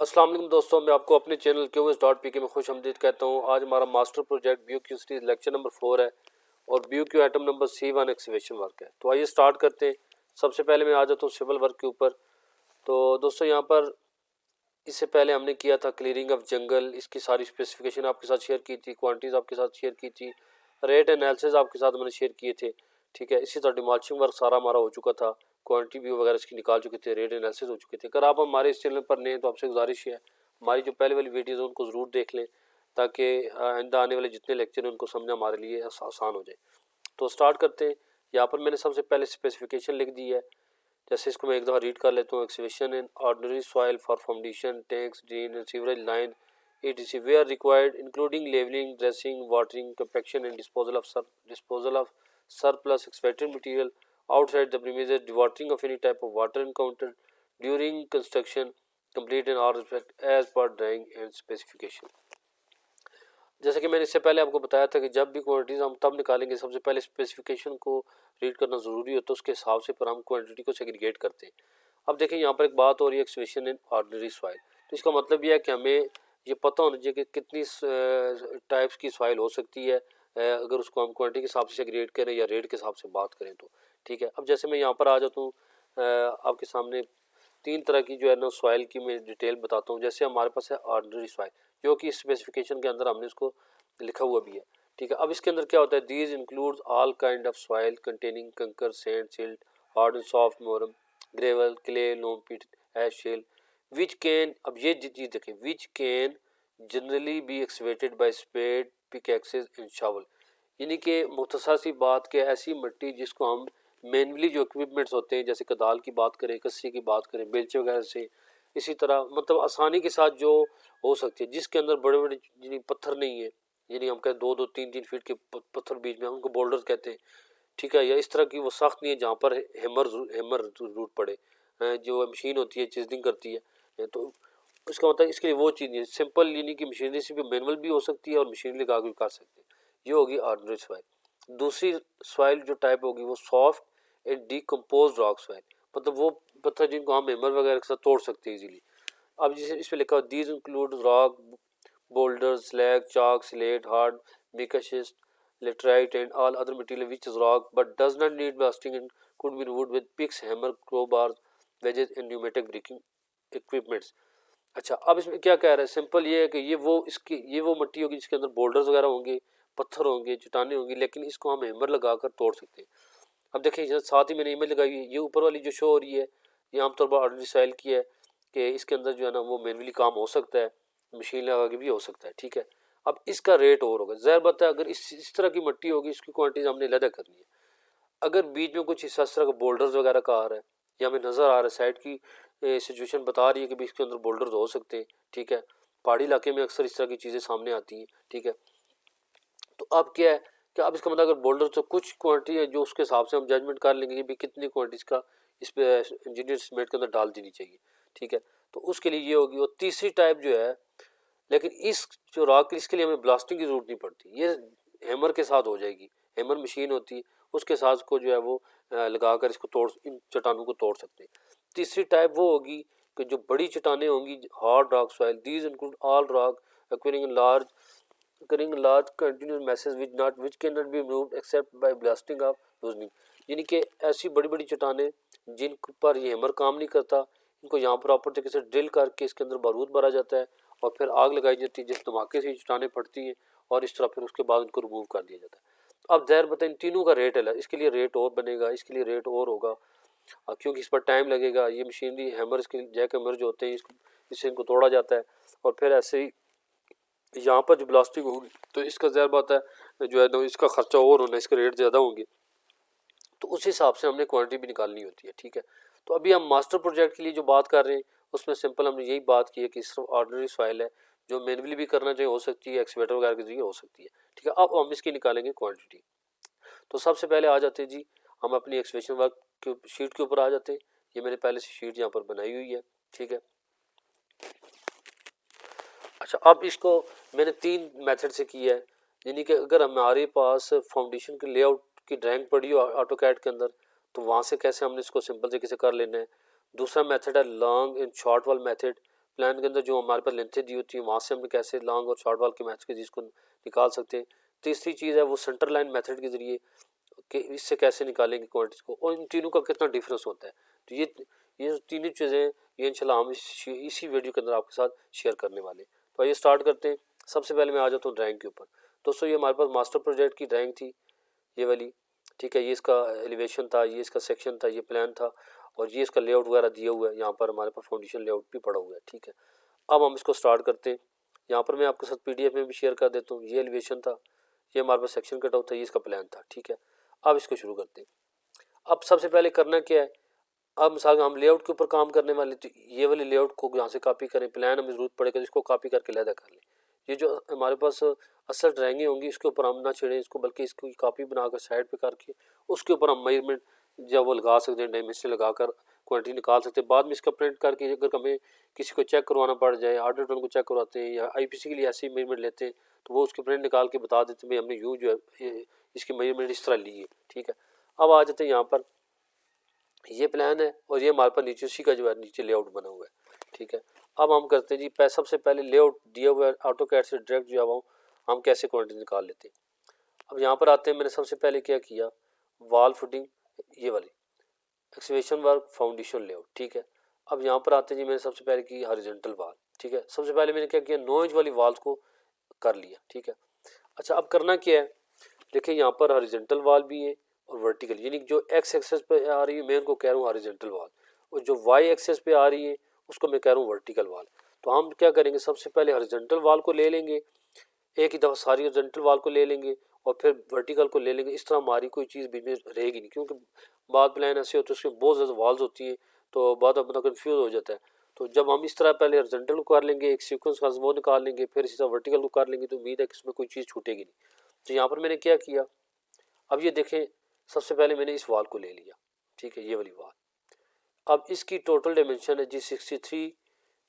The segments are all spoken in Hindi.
अस्सलाम वालेकुम दोस्तों, मैं आपको अपने चैनल QS.pk में खुश आमदीद कहता हूँ। आज हमारा master project BOQ series lecture number 4 है और BOQ item number C1 excavation work है। तो आइए स्टार्ट करते हैं। सबसे पहले मैं आ जाता हूँ सिविल वर्क के ऊपर। तो दोस्तों यहाँ पर इससे पहले हमने किया था क्लियरिंग ऑफ जंगल, इसकी सारी स्पेसिफिकेशन आपके साथ शेयर की थी, क्वांटिटीज आपके साथ शेयर की थी, रेट एनालिसिस आपके साथ मैंने शेयर किए थे। ठीक है, इसी तरह डिमॉलिशिंग वर्क सारा हमारा हो चुका था, क्वांटिटी व्यू वगैरह इसकी निकाल चुके थे, रेट एनालिसिस हो चुके थे। अगर आप हमारे इस चैनल पर नए हैं तो आपसे गुजारिश है हमारी जो पहले वाली वीडियोज़ हैं उनको ज़रूर देख लें, ताकि आइंदा आने वाले जितने लेक्चर हैं उनको समझना हमारे लिए आसान हो जाए। तो स्टार्ट करते हैं। यहाँ पर मैंने सबसे पहले स्पेसिफिकेशन लिख दी है। जैसे इसको मैं एक दफ़ा रीड कर लेता हूँ। Excavation in ordinary soil for foundation tanks drain and sewerage line etc where required including leveling, dressing, watering, compaction and disposal of surplus expected material outside the premises, dewatering of any type of water encountered during construction, complete in all respect as per drawing and specification। जैसे कि मैंने इससे पहले आपको बताया था कि जब भी क्वांटिटीज हम तब निकालेंगे, सबसे पहले स्पेसिफिकेशन को रीड करना ज़रूरी होता है, उसके हिसाब से पर हम क्वांटिटी को सेग्रीगेट करते हैं। अब देखिए यहाँ पर एक बात हो रही है एक्सकेवेशन इन ऑर्डिनरी सॉइल। तो इसका मतलब यह है कि हमें ये पता होना चाहिए कि कितनी टाइप्स की सॉइल हो सकती है, अगर उसको हम क्वांटिटी के हिसाब से सेग्रीगेट करें या रेट के हिसाब से बात करें तो। ठीक है, अब जैसे मैं यहाँ पर आ जाता हूँ आपके सामने तीन तरह की जो है ना सॉइल की मैं डिटेल बताता हूँ। जैसे हमारे पास है ऑर्डिनरी सॉइल, जो कि स्पेसिफिकेशन के अंदर हमने इसको लिखा हुआ भी है। ठीक है, अब इसके अंदर क्या होता है, these includes all kind of soil containing kankar, sand, silt, hard and soft murrum, gravel, clay, loam pit, ash shale, which can, अब ये चीज देखें, which can generally be excavated by spade, pickaxes and shovel. यानी कि मुख्तसर सी बात के ऐसी मिट्टी जिसको हम मेनली जो इक्विपमेंट्स होते हैं, जैसे कदाल की बात करें, कस्सी की बात करें, बेलचे वगैरह से, इसी तरह मतलब आसानी के साथ जो हो सकती है, जिसके अंदर बड़े बड़े यानी पत्थर नहीं है, यानी हम कहते 2-2, 3-3 फीट के पत्थर बीच में, उनको बोल्डर कहते हैं। ठीक है, या इस तरह की वो सख्त नहीं है जहाँ पर हेमर जरूरत पड़े, जो मशीन होती है चिजलिंग करती है। तो इसका मतलब इसके लिए वो चीज़ नहीं है, सिंपल यानी कि मशीनरी से भी मैनुअल भी हो सकती है और मशीनरी लगा के भी कर सकते हैं। ये होगी ऑर्डिनरी सॉइल। दूसरी सॉइल जो टाइप होगी वो soft and decompose rock soil, मतलब वो पत्थर जिनको हम हेमर वगैरह के साथ तोड़ सकते हैं इजीली। अब जैसे इस पे लिखा हुआ these include rock, boulders, slag, chalk, slate, hard, mica schist, laterite and all other material which is rock but does not need blasting and could be removed with picks, hammer, crowbars, wedges and pneumatic braking equipments। अच्छा, अब इसमें क्या कह रहा है, सिंपल ये है कि ये वो मिट्टी होगी जिसके अंदर बोल्डर्स वगैरह होंगे, पत्थर होंगे, चट्टाने होंगी, लेकिन इसको हम हैमर लगाकर तोड़ सकते हैं। अब देखिए साथ ही मैंने इमेज लगाई है, ये ऊपर वाली जो शो हो रही है ये आमतौर पर ऑर्डिनरी सॉइल की है, कि इसके अंदर जो है ना वो मैनुअली काम हो सकता है, मशीन लगा के भी हो सकता है। ठीक है, अब इसका रेट और होगा, ज़ाहिर बात है अगर इस तरह की मिट्टी होगी इसकी क्वांटिटी हमने अलग करनी है। अगर बीच में कुछ हिस्सा इस तरह का बोल्डर्स वगैरह का आ रहा है या हमें नज़र आ रहा है साइड की सिचुएशन बता रही है कि भी इसके अंदर बोल्डर्स हो सकते हैं। ठीक है, पहाड़ी इलाके में अक्सर इस तरह की चीज़ें सामने आती हैं। ठीक है, तो अब क्या है कि अब इसका मतलब अगर बोल्डर तो कुछ क्वांटिटी है जो उसके हिसाब से हम जजमेंट कर लेंगे कि भी कितनी क्वांटिटीज का इस पे इंजीनियर एस्टिमेट के अंदर डाल देनी चाहिए। ठीक है, तो उसके लिए ये होगी। और तीसरी टाइप जो है, लेकिन इस जो रॉक इसके लिए हमें ब्लास्टिंग की जरूरत नहीं पड़ती, ये हैमर के साथ हो जाएगी। हैमर मशीन होती है, उसके साथ को जो है वो लगाकर इसको तोड़, इन चट्टानों को तोड़ सकते हैं। तीसरी टाइप वो होगी कि जो बड़ी चट्टानें होंगी, hard rock soil, these include all rock acquiring large continuous masses which cannot be removed except by blasting of loosening। यानी कि ऐसी बड़ी बड़ी चट्टानें जिन पर ये हैमर काम नहीं करता, इनको यहाँ प्रॉपर तरीके से ड्रिल करके इसके अंदर बारूद भरा जाता है और फिर आग लगाई जाती है, जिस धमाके से चट्टानें फटती हैं और इस तरह फिर उसके बाद उनको रिमूव कर दिया जाता है। अब ज़ाहिर बताएं इन तीनों का रेट अलग, इसके लिए रेट और बनेगा, इसके लिए रेट और होगा, क्योंकि इस पर टाइम लगेगा। ये मशीनरी हैमर, इसके जैक हैमर जो होते हैं इससे इनको तोड़ा जाता है और फिर ऐसे ही यहाँ पर जो ब्लास्टिंग होगी तो इसका ज़ाहिर बात है जो है ना इसका खर्चा और होना, इसके रेट ज़्यादा होंगे, तो उस हिसाब से हमने क्वांटिटी भी निकालनी होती है। ठीक है, तो अभी हम मास्टर प्रोजेक्ट के लिए जो बात कर रहे हैं उसमें सिंपल हमने यही बात की है कि सिर्फ ऑर्डिनरी सॉइल है, जो मैनुअली भी करना चाहिए हो सकती है, एक्सवेटर वगैरह के जरिए हो सकती है। ठीक है, अब हम इसकी निकालेंगे क्वान्टिटी। तो सबसे पहले आ जाते हैं जी, हम अपनी एक्सकेवेशन वर्क के शीट के ऊपर आ जाते हैं। ये मैंने पहले से शीट यहाँ पर बनाई हुई है। ठीक है, अच्छा, अब इसको मैंने तीन मेथड से किया है, यानी कि अगर हमारे पास फाउंडेशन के लेआउट की ड्राइंग पड़ी हो ऑटो कैड के अंदर, तो वहाँ से कैसे हमने इसको सिंपल तरीके से कर लेना है। दूसरा मेथड है long and short wall method, plan के अंदर जो हमारे पास लेंथें दी होती है वहाँ से हम कैसे लॉन्ग और शॉर्ट वाल के मैच के जिसको निकाल सकते हैं। तीसरी चीज़ है वो सेंटर लाइन मेथड के ज़रिए कि इससे कैसे निकालेंगे क्वांटिटीज को, और इन तीनों का कितना डिफरेंस होता है। तो ये तीनों चीज़ें ये इंशाल्लाह हम इसी वीडियो के अंदर आपके साथ शेयर करने वाले हैं। तो आइए स्टार्ट करते हैं। सबसे पहले मैं आ जाता हूँ ड्राइंग के ऊपर। दोस्तों ये हमारे पास मास्टर प्रोजेक्ट की ड्राइंग थी, ये वाली, ठीक है। ये इसका एलिवेशन था, ये इसका सेक्शन था, ये प्लान था, और ये इसका लेआउट वगैरह दिया हुआ है। यहाँ पर हमारे पास फाउंडेशन लेआउट भी पड़ा हुआ है, ठीक है। अब हम इसको स्टार्ट करते हैं। यहाँ पर मैं आपके साथ पीडीएफ में भी शेयर कर देता हूँ। ये एलिवेशन था, ये हमारे पास सेक्शन कट आउट था, ये इसका प्लान था, ठीक है। अब इसको शुरू करते हैं। अब सबसे पहले करना क्या है, अब मिसाल हम लेआउट के ऊपर काम करने वाले, तो ये वाले लेआउट को यहाँ से कॉपी करें, प्लान हमें जरूरत पड़ेगा इसको कॉपी करके लहदा कर लें। ये जो हमारे पास असल ड्राइंगें होंगी इसके ऊपर हम ना छेड़ें इसको, बल्कि इसको कॉपी बनाकर साइड पे करके उसके ऊपर हम मेजरमेंट जब वो लगा सकते हैं, डायमेंशन लगाकर क्वांटिटी निकाल सकते हैं। बाद में इसका प्रिंट करके अगर हमें किसी को चेक करवाना पड़ जाए, ऑर्डर टर्न को चेक करवाते हैं या आईपीसी के लिए ऐसे ही मेजरमेंट लेते हैं, तो वो उसके प्रिंट निकाल के बता देते हैं भाई हमने यूँ जो है इसकी मेजरमेंट इस तरह ली है, ठीक है। अब आ जाते हैं यहाँ पर, ये प्लान है और ये हमारे पास नीचे उसी का जो है नीचे लेआउट बना हुआ है, ठीक है। अब हम करते हैं जी सबसे पहले लेआउट दिया हुआ है ऑटो कैड से डायरेक्ट जो है वो हम कैसे क्वांटिटी निकाल लेते हैं। अब यहाँ पर आते हैं, मैंने सबसे पहले क्या किया, वॉल फुटिंग ये वाली एक्सकेवेशन वर्क फाउंडेशन लेआउट, ठीक है। अब यहाँ पर आते हैं जी मैंने सबसे पहले की हॉरिजॉन्टल वॉल, ठीक है। सबसे पहले मैंने क्या किया, 9 इंच वाली वॉल्स को कर लिया, ठीक है। अच्छा अब करना क्या है, देखिए यहाँ पर हॉरिजॉन्टल वॉल भी है और वर्टिकल, यानी जो एक्स एक्सेस पे आ रही है मैं उनको कह रहा हूँ हॉरिजॉन्टल वॉल, और जो वाई एक्सेस पे आ रही है उसको मैं कह रहा हूँ वर्टिकल वॉल। तो हम क्या करेंगे, सबसे पहले हॉरिजॉन्टल वॉल को ले लेंगे, एक ही दफ़ा सारी हॉरिजॉन्टल वॉल को ले लेंगे और फिर वर्टिकल को ले लेंगे। इस तरह हमारी कोई चीज़ बीच में रहेगी नहीं, क्योंकि बाद प्लान ऐसे होते हैं उसमें बहुत ज़्यादा वॉल्स होती हैं तो बाद बंदा कन्फ्यूज़ हो जाता है। तो जब हम इस तरह पहले हॉरिजॉन्टल को कर लेंगे, एक सीक्वेंस का वो निकाल लेंगे, फिर इसी तरह वर्टिकल को कर लेंगे, तो उम्मीद है कि इसमें कोई चीज़ छूटेगी नहीं। तो यहाँ पर मैंने क्या किया, अब ये देखें सबसे पहले मैंने इस वॉल को ले लिया, ठीक है, ये वाली वॉल। अब इसकी टोटल डायमेंशन है जी 63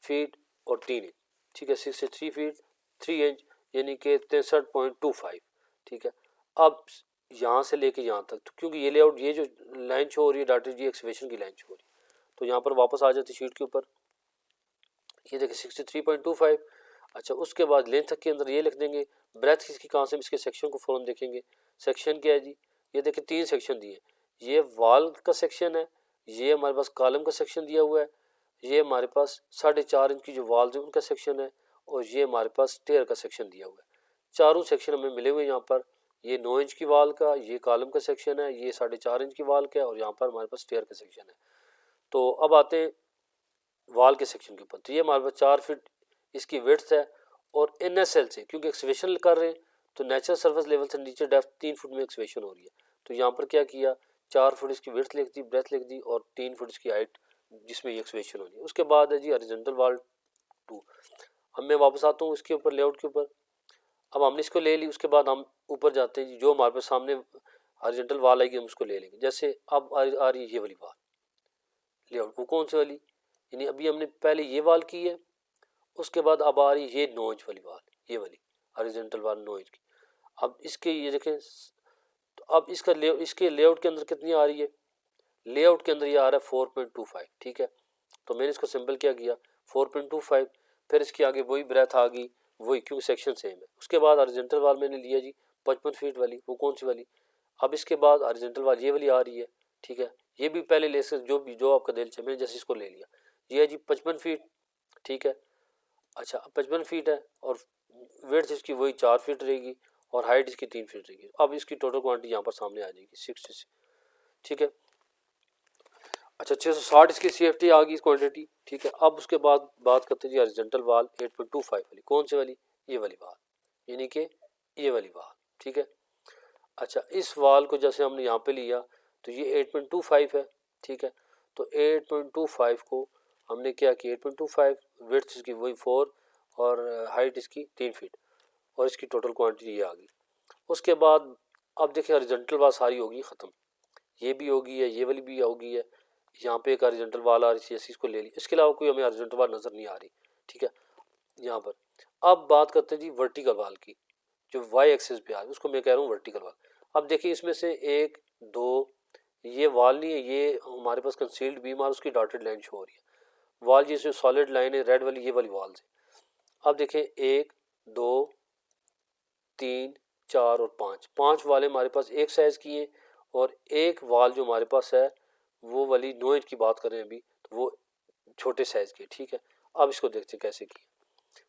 फीट और 3 इंच, ठीक है। 63 फीट 3 इंच यानी कि 63.25, ठीक है। अब यहाँ से लेके यहाँ तक, तो क्योंकि ये लेआउट ये जो लाइन शो हो रही है डाटा जी एक्सकेवेशन की लाइन शो हो रही है, तो यहाँ पर वापस आ जाती शीट के ऊपर, ये देखिए 63.25। अच्छा उसके बाद लेंथ के अंदर ये लिख देंगे, ब्रेथ इसकी कहाँ से, इसके सेक्शन को फ़ौरन देखेंगे। सेक्शन क्या है जी, ये देखिए 3 सेक्शन दिए, ये वॉल का सेक्शन है, ये हमारे पास कॉलम का सेक्शन दिया हुआ है, ये हमारे पास 4.5 इंच की जो वॉल्स है उनका सेक्शन है, और ये हमारे पास स्टेयर का सेक्शन दिया हुआ है। चारों सेक्शन हमें मिले हुए हैं यहाँ पर, ये 9 इंच की वॉल का, ये कॉलम का सेक्शन है, ये 4.5 इंच की वॉल का है, और यहाँ पर हमारे पास स्टेयर का सेक्शन है। तो अब आते हैं वॉल के सेक्शन के ऊपर, तो ये हमारे पास 4 फीट इसकी विड्थ है, और NSL से क्योंकि एक्सकेवेशन कर रहे हैं तो नेचुरल सरफेस लेवल से नीचे डेप्थ 3 फुट में एक्सकेवेशन हो रही है, तो यहाँ पर क्या किया, 4 फुट इसकी विड्थ लिख दी, ब्रेथ लिख दी, और 3 फुट इसकी हाइट जिसमें ये एक्सकेवेशन हो रही है। उसके बाद है जी हॉरिजॉन्टल वॉल 2। अब मैं वापस आता हूँ इसके ऊपर लेआउट के ऊपर। अब हमने इसको ले ली, उसके बाद हम ऊपर जाते हैं जी, जो हमारे पास सामने हॉरिजॉन्टल वॉल आएगी हम उसको ले लेंगे। जैसे अब आ रही है ये वाली वॉल लेआउट, वो कौन सी वाली, यानी अभी हमने पहले ये वॉल की है, उसके बाद अब आ रही ये 9 इंच वाली वॉल, ये वाली हॉरिजॉन्टल वॉल 9 इंच की। अब इसके ये देखें, तो अब इसके लेआउट के अंदर कितनी आ रही है, लेआउट के अंदर ये आ रहा है 4.25, ठीक है। तो मैंने इसको सिंपल क्या किया 4.25, फिर इसके आगे वही ब्रेथ आ गई, वही क्योंकि सेक्शन सेम है। उसके बाद हॉरिजॉन्टल वॉल मैंने लिया जी 55 फीट वाली, वो कौन सी वाली, अब इसके बाद हॉरिजॉन्टल वॉल ये वाली आ रही है, ठीक है। ये भी पहले ले सकते जो आपका दिल चाहे, मैंने जैसे इसको ले लिया, ये है जी 55 फीट, ठीक है। अच्छा 55 फीट है और वेट इसकी वही 4 फीट रहेगी और हाइट इसकी 3 फीट रहेगी। अब इसकी टोटल क्वांटिटी यहाँ पर सामने आ जाएगी 60, ठीक है। अच्छा 660 इसकी CFT आ गई इस क्वांटिटी, ठीक है। अब उसके बाद बात करते हैं जी हॉरिजॉन्टल वॉल 8.25 वाली, कौन सी वाली, ये वाली वॉल, यानी कि ये वाली वॉल, ठीक है। अच्छा इस वॉल को जैसे हमने यहाँ पे लिया तो ये 8.25 है, ठीक है। तो 8.25 को हमने क्या किया, 8.25 विड्थ इसकी वही 4 और हाइट इसकी 3 फीट, और इसकी टोटल क्वांटिटी ये आ गई। उसके बाद अब देखिए हॉरिजॉन्टल वॉल सारी होगी ख़त्म, ये भी होगी है, ये वाली भी होगी है, यहाँ पे एक हॉरिजॉन्टल वॉल आ रही थी ऐसी इसको ले ली, इसके अलावा कोई हमें हॉरिजॉन्टल वॉल नज़र नहीं आ रही, ठीक है यहाँ पर। अब बात करते हैं जी वर्टिकल वॉल की, जो वाई एक्सिस पे आ रही है उसको मैं कह रहा हूँ वर्टिकल वॉल। अब देखिए इसमें से 1 2 ये वॉल नहीं है, ये हमारे पास कंसील्ड बीम और उसकी डॉटेड लाइन शो हो रही है। वॉल ये जो सॉलिड लाइन है रेड वाली, ये वाली वॉल है। अब देखें 1 2 3 4 और 5 वाले हमारे पास एक साइज़ की हैं, और एक वाल जो हमारे पास है वो वाली 9 इंच की बात करें अभी, तो वो छोटे साइज़ की, ठीक है। अब इसको देखते हैं कैसे की।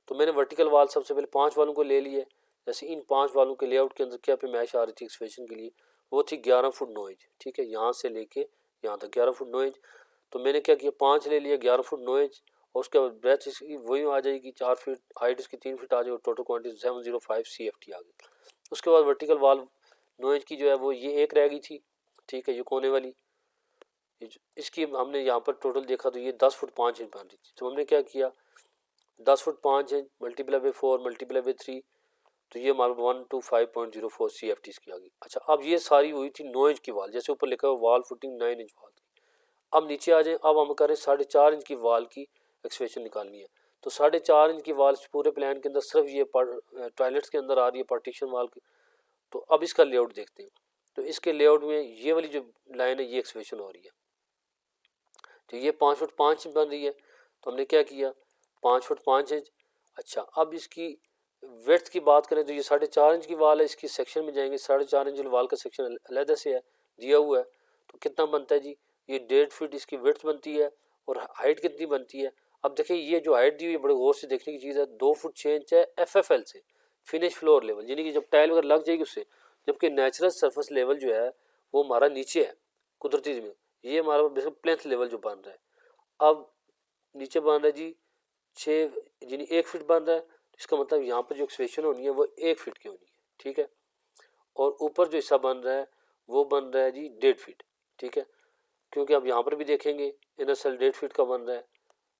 तो मैंने वर्टिकल वाल सबसे पहले 5 वालों को ले लिए। जैसे इन 5 वालों के लेआउट के अंदर क्या पे मैच आ रही थी एक्सप्रेशन के लिए, वो थी 11 फुट 9 इंच, ठीक है। यहाँ से लेके यहाँ तक 11 फुट 9 इंच। तो मैंने क्या किया, 5 ले लिया 11 फुट 9 इंच, और उसके बाद ब्रेथ इसकी वही आ जाएगी 4 फीट, हाइट इसकी 3 फीट आ जाएगी, टोटल क्वांटिटी 705 CFT आ गई। उसके बाद वर्टिकल वाल 9 इंच की जो है वो ये एक रह गई थी, ठीक है, ये कोने वाली। इसकी हमने यहाँ पर टोटल देखा तो ये 10 फुट 5 इंच बन रही थी। तो हमने क्या किया, 10 foot 5 inch multiply by 4 multiply by 3, तो ये हमारा 125.04 CFT की आ गई। अच्छा, अब ये सारी हुई थी 9 इंच की वाल, जैसे ऊपर लिखा हुआ वाल फुटिंग 9 इंच वाल की। अब नीचे आ जाए, अब हम करें 4.5 इंच की वाल की एक्सप्रेशन निकालनी है। तो 4.5 इंच की वाल पूरे प्लान के अंदर सिर्फ ये टॉयलेट्स के अंदर आ रही है पार्टीशन वाल की। तो अब इसका लेआउट देखते हैं। तो इसके लेआउट में ये वाली जो लाइन है ये एक्सप्रेशन हो रही है, तो ये 5 फुट 5 इंच बन रही है। तो हमने क्या किया, 5 फुट 5 इंच। अच्छा, अब इसकी विड्थ की बात करें तो ये 4.5 इंच की वाल है, इसकी सेक्शन में जाएंगे, 4.5 इंच वाल का सेक्शन अलग से है दिया हुआ है। तो कितना बनता है जी, ये 1.5 फीट इसकी विड्थ बनती है, और हाइट कितनी बनती है। अब देखिए ये जो हाइट दी हुई है बड़े गौर से देखने की चीज़ है, 2 फुट 6 इंच है FFL से, फिनिश फ्लोर लेवल, यानी कि जब टाइल वगैरह लग जाएगी उससे। जबकि नेचुरल सरफेस लेवल जो है वो हमारा नीचे है कुदरती ज़मीन, ये हमारा बेसिक प्लेंथ लेवल जो बन रहा है। अब नीचे बन रहा है जी 6, यानी 1 फीट बन रहा है। तो इसका मतलब यहाँ पर जो एक्सप्रेशन होनी है वो 1 फीट की होनी है, ठीक है। और ऊपर जो हिस्सा बन रहा है वो बन रहा है जी 1.5 फीट, ठीक है, क्योंकि अब यहाँ पर भी देखेंगे इनर सेल 1.5 फीट का बन रहा है।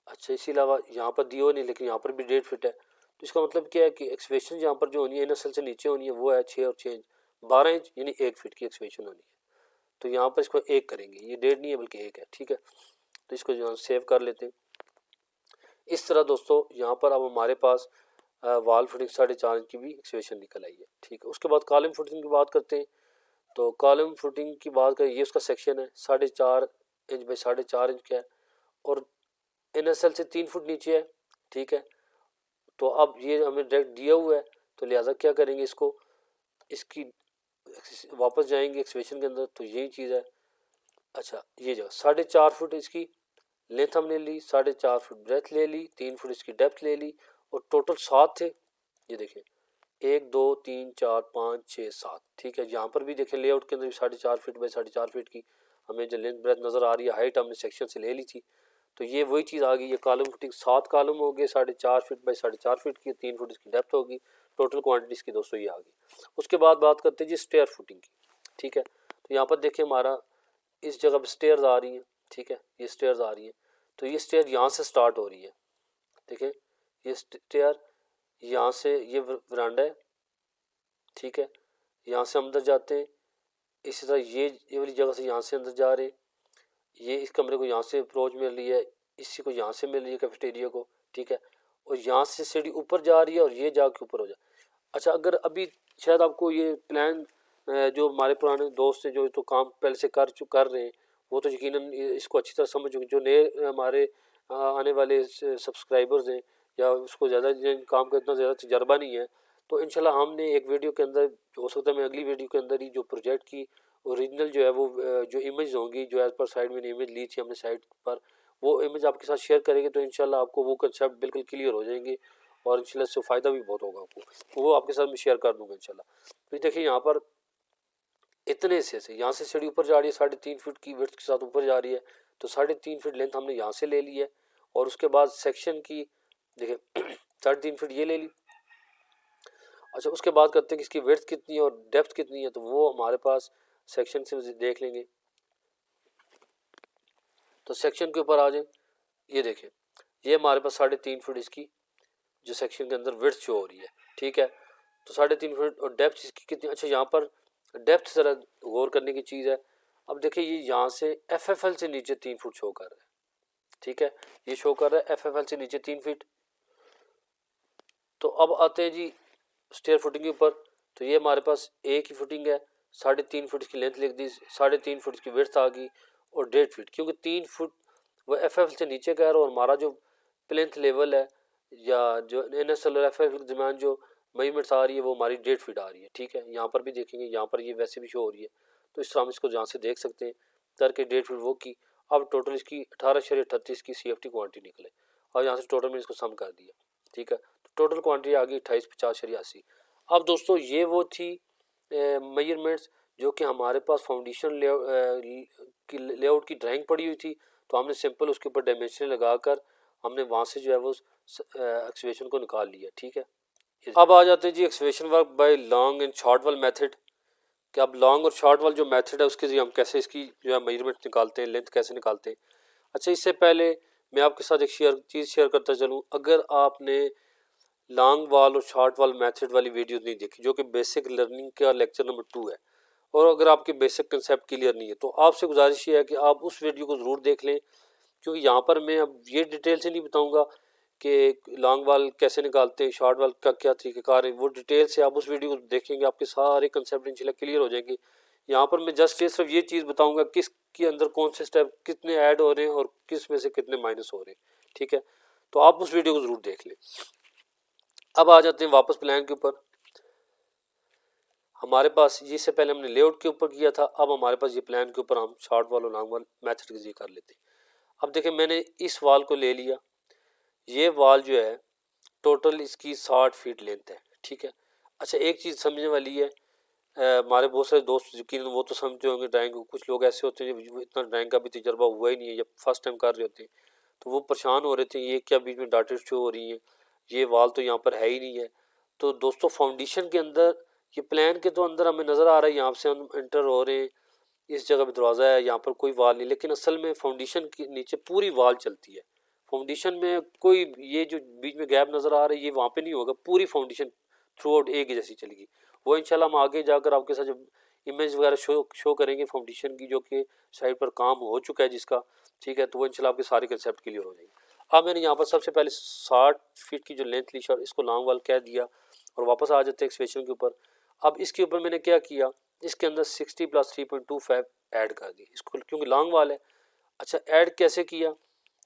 अच्छा, इसी अलावा यहाँ पर दियो नहीं, लेकिन यहाँ पर भी 1.5 फीट है। तो इसका मतलब क्या है कि एक्सप्रेशन यहाँ पर जो होनी है इनर सेल से नीचे होनी है वो है 6 और 6 इंच, 12 इंच, यानी 1 फीट की एक्सप्रेशन होनी है। तो यहाँ पर इसको 1 करेंगे, ये 1.5 नहीं है बल्कि 1 है, ठीक है। तो इसको जो सेव कर लेते हैं इस तरह। दोस्तों यहाँ पर अब हमारे पास वाल फुटिंग 4.5 इंच की भी एक्सप्रेशन निकल आई है, ठीक है। उसके बाद कॉलम फुटिंग की बात करते हैं। तो कॉलम फुटिंग की बात करें, ये उसका सेक्शन है 4.5 इंच बाई 4.5 इंच का है, और NSL से 3 फुट नीचे है, ठीक है। तो अब ये हमें डायरेक्ट दिया हुआ है, तो लिहाजा क्या करेंगे, इसको इसकी वापस जाएंगे एक्सप्रेशन के अंदर, तो यही चीज़ है। अच्छा, ये जो 4.5 फुट इसकी लेंथ हमने ली, 4.5 फुट ब्रेथ ले ली, 3 फुट इसकी डेप्थ ले ली, और टोटल 7 थे। ये देखें 1 2 3 4 5 6 7, ठीक है। यहाँ पर भी देखें लेआउट के अंदर 4.5 फीट बाई 4.5 फीट की हमें जो लेंथ ब्रेथ नज़र आ रही है, हाइट हमने सेक्शन से ले ली थी। तो ये वही चीज़ आ गई, ये कॉलम फुटिंग 7 कॉलम हो गए 4.5 फीट बाई 4.5 फीट की, 3 फुट इसकी डेप्थ होगी, टोटल क्वांटिटी इसकी दोस्तों ये आ गई। उसके बाद बात करते हैं जी स्टेयर फुटिंग की, ठीक है। तो यहाँ पर देखिए हमारा इस जगह पर स्टेयर्स आ रही हैं, ठीक है, ये स्टेयर्स आ रही हैं। तो ये स्टेयर यहाँ से स्टार्ट हो रही है, देखें ये स्टेयर यहाँ से, ये वरांडा है, ठीक है। यहाँ से अंदर जाते हैं, इसी तरह ये वाली जगह से यहाँ से अंदर जा रहे हैं, ये इस कमरे को यहाँ से अप्रोच मिल रही है, इसी को यहाँ से मिल रही है कैफेटेरिया को, ठीक है। और यहाँ से सीढ़ी ऊपर जा रही है और ये जाके ऊपर हो जाए। अच्छा, अगर अभी शायद आपको ये प्लान जो हमारे पुराने दोस्त हैं जो तो काम पहले से कर रहे हैं, वो तो यकीनन इसको अच्छी तरह समझ चुके। जो नए हमारे आने वाले सब्सक्राइबर्स हैं, या उसको ज़्यादा काम का इतना ज़्यादा तजर्बा नहीं है, तो इंशाल्लाह हमने एक वीडियो के अंदर, हो सकता है मैं अगली वीडियो के अंदर ही जो प्रोजेक्ट की ओरिजिनल जो है वो जो इमेज होंगी, जो एज पर साइड में इमेज ली थी हमने साइड पर, वो इमेज आपके साथ शेयर करेंगे, तो इंशाल्लाह आपको वो कंसेप्ट बिल्कुल क्लियर हो जाएंगे, और इंशाल्लाह इससे फ़ायदा भी बहुत होगा आपको, तो वो आपके साथ मैं शेयर कर दूँगा इंशाल्लाह। तो देखिए यहाँ पर इतने हिस्से से यहाँ से सीढ़ी ऊपर जा रही है, 3.5 फीट की विड्थ के साथ ऊपर जा रही है, तो 3.5 फीट लेंथ हमने यहाँ से ले ली है। और उसके बाद सेक्शन की देखिए 3.5 फीट ये ले ली। अच्छा, उसके बाद करते हैं कि इसकी विड्थ कितनी है और डेप्थ कितनी है, तो वो हमारे पास सेक्शन से देख लेंगे। तो सेक्शन के ऊपर आ जाए, ये देखें ये हमारे पास 3.5 फीट इसकी जो सेक्शन के अंदर विड्थ शो हो रही है, ठीक है। तो 3.5 फीट और डेप्थ इसकी कितनी। अच्छा, यहाँ पर डेप्थ ज़रा गौर करने की चीज़ है। अब देखिए ये यहाँ से FFL से नीचे 3 फुट शो कर रहा है, ठीक है, ये शो कर रहा है FFL से नीचे 3 फीट। तो अब आते हैं जी स्टेयर फुटिंग के ऊपर। तो ये हमारे पास एक ही फुटिंग है, 3.5 फुट की लेंथ लिख दी, 3.5 फुट की विड्थ आ गई, और 1.5 फीट, क्योंकि 3 फुट वो FFL से नीचे का है और हमारा जो प्लेंथ लेवल है या जो NSL और FFL के दरमियान जो मेजरमेंट्स आ रही है वो हमारी 1.5 फीट आ रही है। ठीक है, यहाँ पर भी देखेंगे, यहाँ पर ये वैसे भी शो हो रही है, तो इस तरह हम इसको यहाँ से देख सकते हैं करके 1.5 फीट वो की। अब टोटल इसकी 18.38 की CFT क्वान्टिटी निकले और यहाँ से टोटल मैंने इसको सम कर दिया। ठीक है, तो टोटल क्वान्टिटी आ गई 2850.86। अब दोस्तों ये वो थी मेजरमेंट्स जो कि हमारे पास फाउंडेशन लेआउट की ड्राइंग पड़ी हुई थी, तो हमने सिंपल उसके ऊपर डायमेंशन लगाकर हमने वहाँ से जो है वो एक्सवेशन को निकाल लिया। ठीक है, अब आ जाते हैं जी excavation work by long and short wall method कि अब लॉन्ग और शॉर्ट वाल जो मेथड है उसके जरिए हम कैसे इसकी जो है मेजरमेंट निकालते हैं, लेंथ कैसे निकालते हैं। अच्छा, इससे पहले मैं आपके साथ एक चीज़ शेयर करता चलूँ। अगर आपने लॉन्ग वाल और शॉर्ट वाल मेथड वाली वीडियो नहीं देखी जो कि बेसिक लर्निंग का लेक्चर नंबर 2 है, और अगर आपके बेसिक कंसेप्ट क्लियर नहीं है तो आपसे गुजारिश ये है कि आप उस वीडियो को ज़रूर देख लें, क्योंकि यहाँ पर मैं अब ये डिटेल से नहीं बताऊँगा कि लॉन्ग वाल कैसे निकालते हैं, शॉर्ट वाल का क्या तरीक़ाकार है, वो डिटेल से आप उस वीडियो को देखेंगे आपके सारे कंसेप्ट इंशाल्लाह क्लियर हो जाएंगे। यहाँ पर मैं जस्ट ये सिर्फ ये चीज़ बताऊँगा किसके अंदर कौन से स्टेप कितने ऐड हो रहे हैं और किस में से कितने माइनस हो रहे हैं। ठीक है, तो आप उस वीडियो को ज़रूर देख लें। अब आ जाते हैं वापस प्लान के ऊपर। हमारे पास इससे पहले हमने लेआउट के ऊपर किया था, अब हमारे पास ये प्लान के ऊपर हम शॉर्ट वाल और लॉन्ग वाल मेथड के जरिए कर लेते हैं। अब देखें, मैंने इस वाल को ले लिया, ये वाल जो है टोटल इसकी 60 फीट लेंथ है। ठीक है, अच्छा एक चीज़ समझने वाली है, हमारे बहुत सारे दोस्त यकीन वो तो समझते होंगे ड्राइंग को, कुछ लोग ऐसे होते हैं जो इतना ड्राइंग का भी तजर्बा हुआ ही नहीं है, जब फर्स्ट टाइम कर रहे होते हैं तो वो परेशान हो रहे थे ये क्या बीच में डाटेड शो हो रही है, ये वाल तो यहाँ पर है ही नहीं है। तो दोस्तों फाउंडेशन के अंदर ये प्लान के तो अंदर हमें नज़र आ रहा है, यहाँ से हम एंटर हो रहे हैं, इस जगह पे दरवाज़ा है, यहाँ पर कोई वाल नहीं, लेकिन असल में फाउंडेशन के नीचे पूरी वाल चलती है। फाउंडेशन में कोई ये जो बीच में गैप नज़र आ रहा है ये वहाँ पे नहीं होगा, पूरी फाउंडेशन थ्रू आउट एक ही जैसी चलेगी। वो इंशाल्लाह हम आगे जाकर आपके साथ जब इमेज वगैरह शो करेंगे फाउंडेशन की जो कि साइड पर काम हो चुका है जिसका, ठीक है, तो वो इंशाल्लाह आपके सारे कंसेप्ट क्लियर हो जाएंगे। अब मैंने यहाँ पर सबसे पहले 60 फीट की जो लेंथ ली शॉर्ट इसको लॉन्ग वाल कह दिया और वापस आ जाते हैं एक्सप्रेशन के ऊपर। अब इसके ऊपर मैंने क्या किया, इसके अंदर 60 + 3.25 ऐड कर दी इसको, क्योंकि लॉन्ग वाल है। अच्छा, ऐड कैसे किया,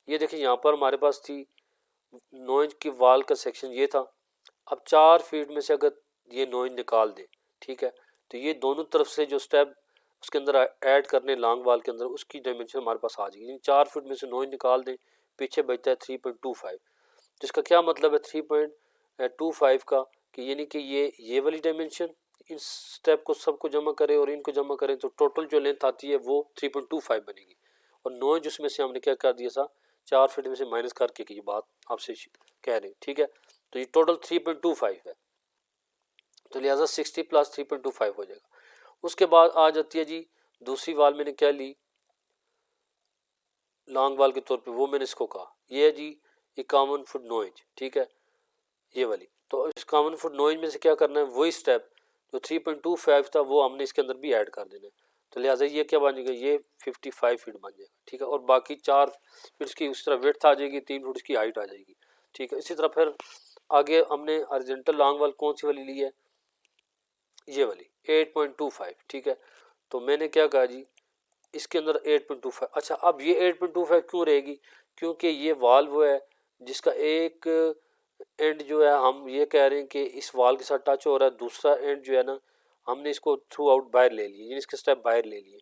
ये देखिए यहाँ पर हमारे पास थी 9 इंच की वाल का सेक्शन ये था। अब 4 फीट में से अगर ये 9 इंच निकाल दे, ठीक है, तो ये दोनों तरफ से जो स्टेप उसके अंदर ऐड करने लॉन्ग वाल के अंदर उसकी डायमेंशन हमारे पास आ जाएगी। 4 फीट में से 9 इंच निकाल दें, पीछे बचता है 3.25, जिसका क्या मतलब है 3.25 का, कि यानी कि ये वाली डायमेंशन इन स्टेप को सबको जमा करें और इनको जमा करें तो टोटल जो लेंथ आती है वो 3.25 बनेगी। और 9 इंच उसमें से हमने क्या कर दिया था 4 फीट में से माइनस करके की बात आपसे कह रहे हैं। ठीक है, तो ये टोटल 3.25 है, तो लिहाजा 60 + 3.25 हो जाएगा। उसके बाद आ जाती है जी दूसरी वाल, मैंने क्या ली लॉन्ग वाल के तौर पे, वो मैंने इसको कहा ये है जी 51 फुट 9 इंच। ठीक है, ये वाली, तो 51 फुट 9 इंच में से क्या करना है, वही स्टेप जो 3.25 था वो हमने इसके अंदर भी ऐड कर देना है। तो लिहाजा ये क्या बन जाएगा, ये 55 फीट बन जाएगा। ठीक है, और बाकी 4 फीट की उस तरह विड्थ आ जाएगी, 3 फुट की हाइट आ जाएगी। ठीक है, इसी तरह फिर आगे हमने हॉरिजॉन्टल लॉन्ग वाल कौन सी वाली ली है, ये वाली 8.25। ठीक है, तो मैंने क्या कहा जी इसके अंदर 8.25। अच्छा, अब ये 8.25 क्यों रहेगी, क्योंकि ये वाल वो है जिसका एक एंड जो है हम ये कह रहे हैं कि इस वाल के साथ टच हो रहा है, दूसरा एंड जो है ना हमने इसको थ्रू आउट बाहर ले लिया, यानी इसके स्टेप बाहर ले लिए,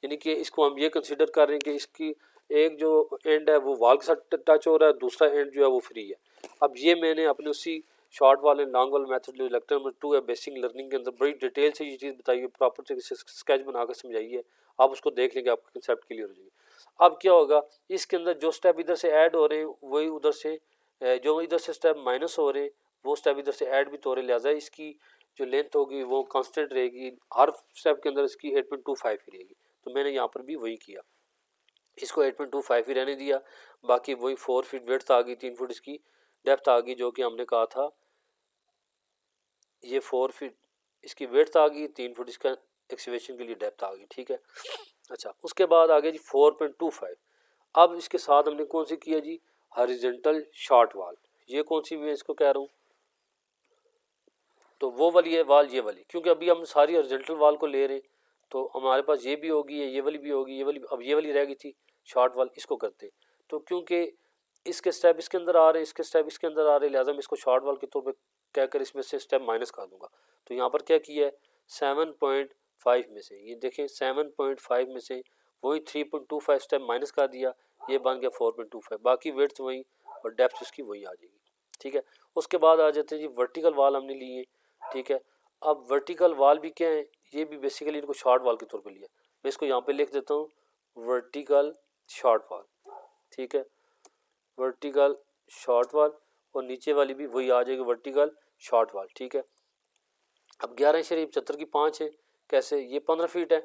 यानी कि इसको हम ये कंसिडर कर रहे हैं कि इसकी एक जो एंड है वो वाल के साथ टच हो रहा है, दूसरा एंड जो है वो फ्री है। अब ये मैंने अपने उसी शॉर्ट वाल एंड लॉन्ग वाल मेथड जो लेक्चर नंबर 2 है बेसिक लर्निंग के अंदर बड़ी डिटेल से ये चीज़ बताइए, प्रॉपर से स्केच बनाकर समझाइए, आप उसको देख लेंगे आपका कंसेप्ट क्लियर हो जाएगी। अब क्या होगा, इसके अंदर जो स्टेप इधर से ऐड हो रहे हैं वही उधर से जो इधर से स्टेप माइनस हो रहे हैं वो स्टेप इधर से ऐड भी तो हो रहे, लिहाजा इसकी जो लेंथ होगी वो कांस्टेंट रहेगी, हर स्टेप के अंदर इसकी 8.25 ही रहेगी। तो मैंने यहाँ पर भी वही किया, इसको 8.25 ही रहने दिया, बाकी वही 4 फीट विड्थ आ गई, 3 फुट इसकी डेप्थ आ गई, जो कि हमने कहा था ये 4 फीट इसकी विड्थ आ गई, 3 फुट इसका एक्सकेवेशन के लिए डेप्थ आ गई। ठीक है, अच्छा उसके बाद आ गया जी 4.25। अब इसके साथ हमने कौन सी किया जी हॉरिजॉन्टल शॉर्ट वाल, ये कौन सी मैं इसको कह रहा हूँ, तो वो वाली है वाल ये वाली, क्योंकि अभी हम सारी हॉरिजॉन्टल वाल को ले रहे हैं तो हमारे पास ये भी होगी, ये वाली भी होगी, ये वाली अब ये वाली रह गई थी शॉर्ट वाल, इसको करते तो क्योंकि इसके स्टेप इसके अंदर आ रहे हैं, इसके स्टेप इसके अंदर आ रहे हैं, लिहाजा मैं इसको शॉर्ट वाल के तौर पे कहकर इसमें से स्टेप माइनस कर दूंगा। तो यहाँ पर क्या किया है, 7.5 में से ये देखें 7.5 में से वही 3.25 स्टेप माइनस कर दिया, ये बन गया 4.25। बाकी वेट्स वही और डेप्थ इसकी वही आ जाएगी। ठीक है, उसके बाद आ जाते हैं जी वर्टिकल वाल हमने लिए। ठीक है, अब वर्टिकल वाल भी क्या है, ये भी बेसिकली इनको शॉर्ट वाल के तौर पे लिया। मैं इसको यहाँ पे लिख देता हूँ वर्टिकल शॉर्ट वाल। ठीक है, वर्टिकल शॉर्ट वाल, और नीचे वाली भी वही आ जाएगी वर्टिकल शॉर्ट वाल। ठीक है, अब 11.75 की 5 है, कैसे, ये 15 फीट है।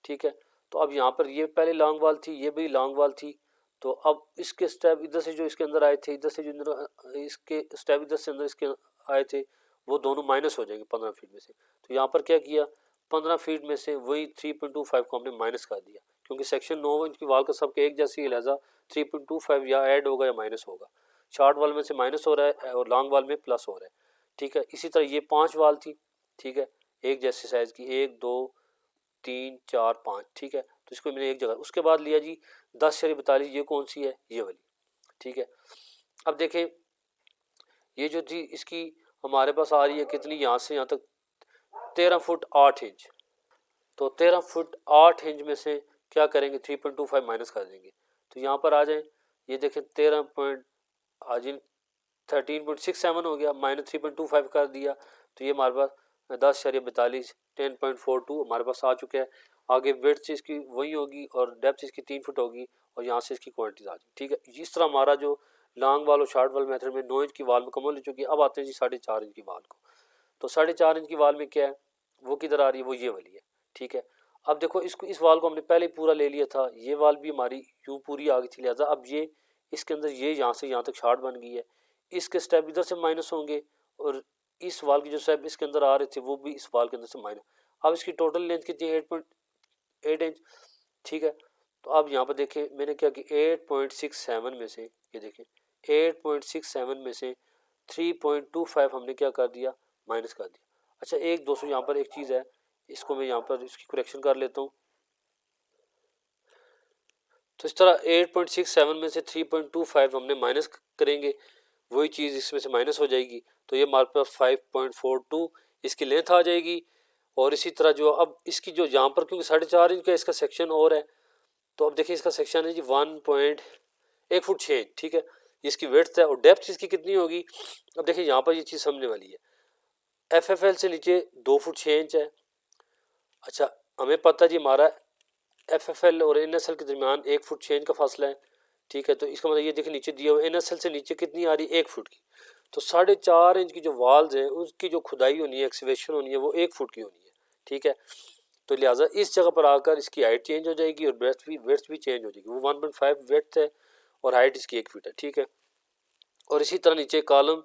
ठीक है, तो अब यहाँ पर ये पहले लॉन्ग वाल थी, ये भी लॉन्ग वाल थी, तो अब इसके स्टेप इधर से जो इसके अंदर आए थे, इधर से जो अंदर इसके स्टेप इधर से अंदर इसके आए थे, वो दोनों माइनस हो जाएंगे 15 फीट में से। तो यहाँ पर क्या किया, 15 फीट में से वही 3.25 को हमने माइनस कर दिया, क्योंकि सेक्शन 9 इंच की वाल का सबके एक जैसी है, लिहाजा 3.25 या ऐड होगा या माइनस होगा। शॉर्ट वाल में से माइनस हो रहा है और लॉन्ग वाल में प्लस हो रहा है। ठीक है, इसी तरह ये 5 वाल थी। ठीक है, एक जैसे साइज की, 1 2 3 4 5। ठीक है, तो इसको मैंने एक जगह, उसके बाद लिया जी 10.42, ये कौन सी है, ये वाली। ठीक है, अब देखें ये जो थी इसकी हमारे पास आ रही है कितनी, यहाँ से यहाँ तक 13 फुट 8 इंच। तो 13 फुट 8 इंच में से क्या करेंगे, 3.25 माइनस कर देंगे। तो यहाँ पर आ जाए, ये देखें 13 पॉइंट आज 13.67 हो गया, माइनस 3.25 कर दिया, तो ये हमारे पास 10.42 10.42 हमारे पास आ चुका है। आगे वेट इसकी वही होगी और डेप्थ इसकी 3 फुट होगी, और यहाँ से इसकी क्वांटिटीज आ जाएगी। ठीक है, इस तरह हमारा जो लॉन्ग वाल और शॉर्ट वाल मेथड में 9 इंच की वाल मुकम्मल हो चुकी है। अब आते हैं जी 4.5 इंच की वाल को। तो 4.5 इंच की वाल में क्या है, वो किधर आ रही है, वो ये वाली है। ठीक है, अब देखो इसको, इस वाल को हमने पहले पूरा ले लिया था, ये वाल भी हमारी यूँ पूरी आ गई थी, लिहाजा अब ये इसके अंदर ये यहाँ से यहाँ तक शॉर्ट बन गई है, इसके स्टेप इधर से माइनस होंगे, और इस वाल की जो स्टेप इसके अंदर आ रहे थे वो भी इस वाल के अंदर से माइनस। अब इसकी टोटल लेंथ कितनी है, 8.8 इंच। ठीक है, तो अब यहाँ पर देखें मैंने क्या कि 8.67 में से, ये देखें 8.67 में से 3.25 हमने क्या कर दिया, माइनस कर दिया। अच्छा एक दोस्तों यहाँ पर एक चीज़ है, इसको मैं यहाँ पर इसकी करेक्शन कर लेता हूँ। तो इस तरह 8.67 में से 3.25 हमने माइनस करेंगे, वही चीज़ इसमें से माइनस हो जाएगी, तो ये हमारे पास 5.42 इसकी लेंथ आ जाएगी। और इसी तरह जो अब इसकी जो यहाँ पर क्योंकि 4.5 इंच का इसका सेक्शन और है, तो अब देखिए इसका सेक्शन है जी 1 फुट 6 इंच। ठीक है, इसकी वेड्थ है, और डेप्थ इसकी कितनी होगी, अब देखिए यहाँ पर ये चीज़ समझने वाली है। FFL से नीचे 2 फुट 6 इंच है। अच्छा हमें पता है जी हमारा FFL और NSL के दरमियान 1 फुट 6 इंच का फासला है। ठीक है, तो इसका मतलब ये देखिए नीचे दिया हुआ NSL से नीचे कितनी आ रही है, 1 फुट की। तो 4.5 इंच की जो वाल्स हैं उसकी जो खुदाई होनी है, एक्सवेशन होनी है, वो 1 फुट की होनी है। ठीक है, तो लिहाजा इस जगह पर आकर इसकी हाइट चेंज हो जाएगी और वेड्थ भी चेंज हो जाएगी। वो 1.5 वेड्थ है और हाइट इसकी 1 फीट है। ठीक है, और इसी तरह नीचे कॉलम